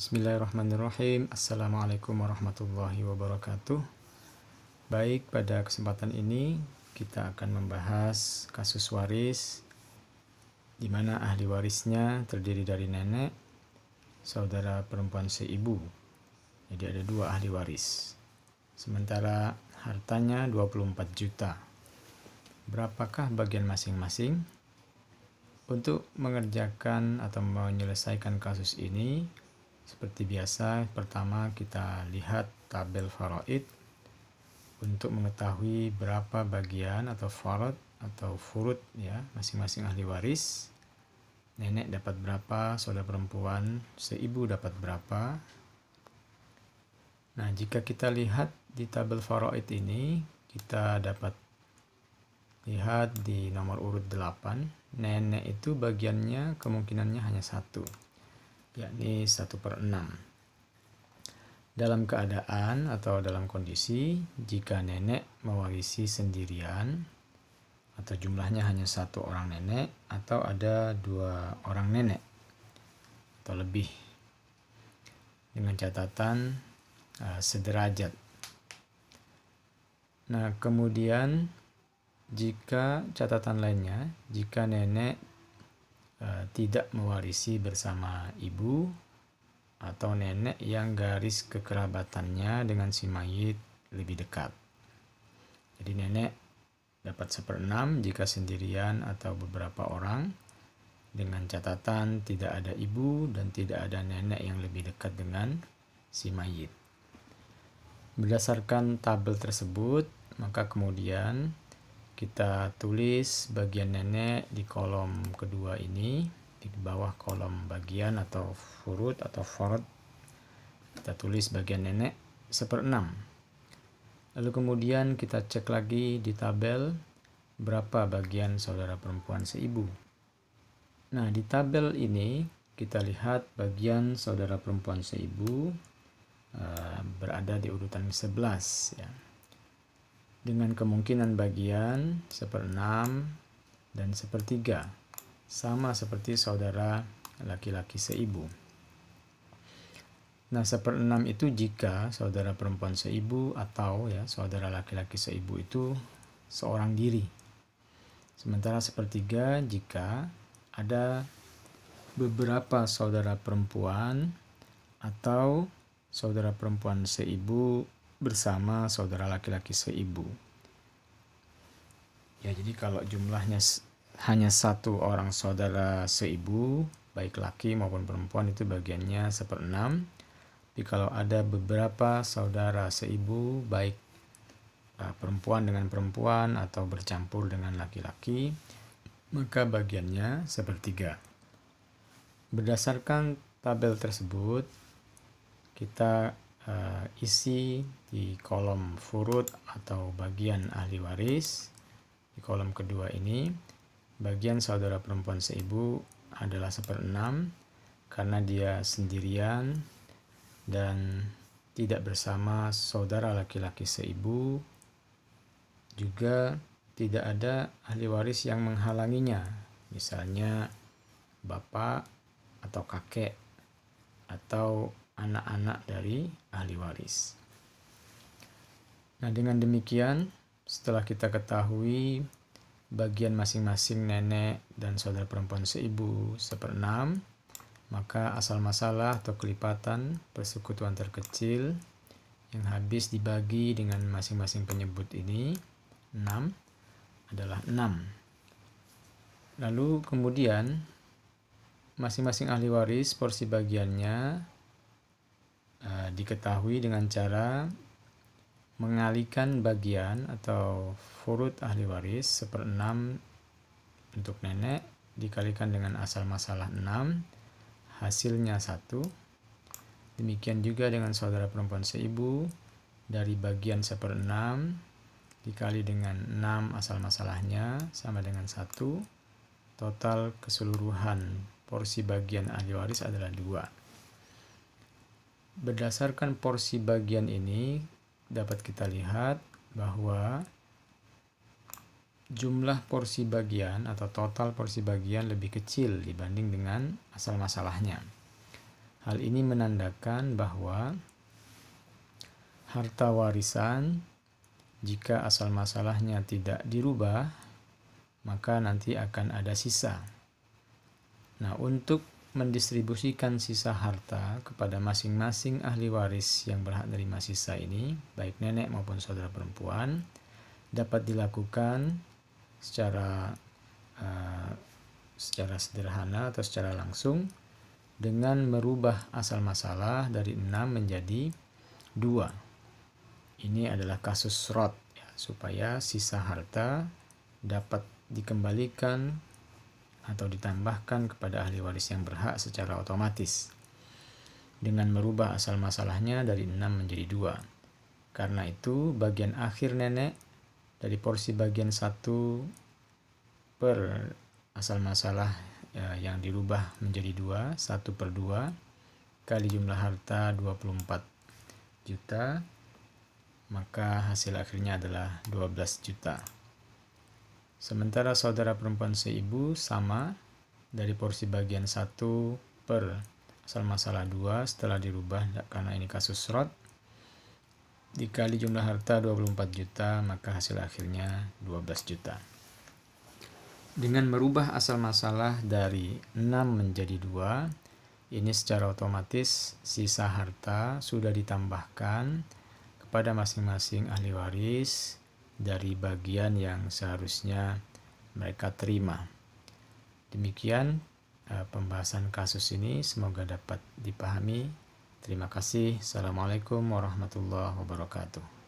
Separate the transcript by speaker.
Speaker 1: Bismillahirrahmanirrahim. Assalamualaikum warahmatullahi wabarakatuh. Baik, pada kesempatan ini kita akan membahas kasus waris di mana ahli warisnya terdiri dari nenek, saudara perempuan seibu. Jadi ada dua ahli waris. Sementara hartanya 24 juta. Berapakah bagian masing-masing? Untuk mengerjakan atau menyelesaikan kasus ini, seperti biasa, pertama kita lihat tabel faraid untuk mengetahui berapa bagian atau farad atau furud ya masing-masing ahli waris. Nenek dapat berapa, saudara perempuan seibu dapat berapa. Nah, jika kita lihat di tabel faraid ini, kita dapat lihat di nomor urut 8, nenek itu bagiannya kemungkinannya hanya satu, yakni 1/6. Dalam keadaan atau dalam kondisi jika nenek mewarisi sendirian atau jumlahnya hanya satu orang nenek atau ada dua orang nenek atau lebih dengan catatan sederajat. Nah, kemudian jika catatan lainnya, jika nenek tidak mewarisi bersama ibu atau nenek yang garis kekerabatannya dengan si mayit lebih dekat. Jadi nenek dapat 1/6 jika sendirian atau beberapa orang, dengan catatan tidak ada ibu dan tidak ada nenek yang lebih dekat dengan si mayit. Berdasarkan tabel tersebut, maka kemudian kita tulis bagian nenek di kolom kedua ini, di bawah kolom bagian atau furud atau farad. Kita tulis bagian nenek 1/6. Lalu kemudian kita cek lagi di tabel berapa bagian saudara perempuan seibu. Nah, di tabel ini kita lihat bagian saudara perempuan seibu berada di urutan 11 ya. Dengan kemungkinan bagian 1/6 dan 1/3, sama seperti saudara laki-laki seibu. Nah, 1/6 itu jika saudara perempuan seibu atau ya saudara laki-laki seibu itu seorang diri. Sementara 1/3 jika ada beberapa saudara perempuan atau saudara perempuan seibu bersama saudara laki-laki seibu. Ya, jadi kalau jumlahnya hanya satu orang saudara seibu, baik laki maupun perempuan, itu bagiannya 1/6. Tapi kalau ada beberapa saudara seibu, baik perempuan dengan perempuan atau bercampur dengan laki-laki, maka bagiannya 1/3. Berdasarkan tabel tersebut, kita isi di kolom furud atau bagian ahli waris. Di kolom kedua ini, bagian saudara perempuan seibu adalah 1/6 karena dia sendirian dan tidak bersama saudara laki-laki seibu. Juga tidak ada ahli waris yang menghalanginya, misalnya bapak atau kakek atau anak-anak dari ahli waris. Nah, dengan demikian, setelah kita ketahui bagian masing-masing nenek dan saudara perempuan seibu 1/6, maka asal masalah atau kelipatan persekutuan terkecil yang habis dibagi dengan masing-masing penyebut ini 6 adalah 6. Lalu kemudian masing-masing ahli waris porsi bagiannya diketahui dengan cara mengalihkan bagian atau furud ahli waris 1/6 untuk nenek dikalikan dengan asal masalah 6, hasilnya 1. Demikian juga dengan saudara perempuan seibu, dari bagian 1/6 dikali dengan 6 asal masalahnya sama dengan 1. Total keseluruhan porsi bagian ahli waris adalah 2. Berdasarkan porsi bagian ini dapat kita lihat bahwa jumlah porsi bagian atau total porsi bagian lebih kecil dibanding dengan asal masalahnya. Hal ini menandakan bahwa harta warisan jika asal masalahnya tidak dirubah, maka nanti akan ada sisa. Nah, untuk mendistribusikan sisa harta kepada masing-masing ahli waris yang berhak menerima sisa ini, baik nenek maupun saudara perempuan, dapat dilakukan secara sederhana atau secara langsung dengan merubah asal masalah dari 6 menjadi 2. Ini adalah kasus srot, ya, supaya sisa harta dapat dikembalikan atau ditambahkan kepada ahli waris yang berhak secara otomatis dengan merubah asal masalahnya dari 6 menjadi 2. Karena itu bagian akhir nenek dari porsi bagian 1 per asal masalah yang dirubah menjadi 2, 1/2 kali jumlah harta 24 juta, maka hasil akhirnya adalah 12 juta. Sementara saudara perempuan seibu sama, dari porsi bagian 1 per asal masalah 2 setelah dirubah karena ini kasus srot, dikali jumlah harta 24 juta, maka hasil akhirnya 12 juta. Dengan merubah asal masalah dari 6 menjadi 2, ini secara otomatis sisa harta sudah ditambahkan kepada masing-masing ahli waris dari bagian yang seharusnya mereka terima. Demikian pembahasan kasus ini, semoga dapat dipahami. Terima kasih. Assalamualaikum warahmatullahi wabarakatuh.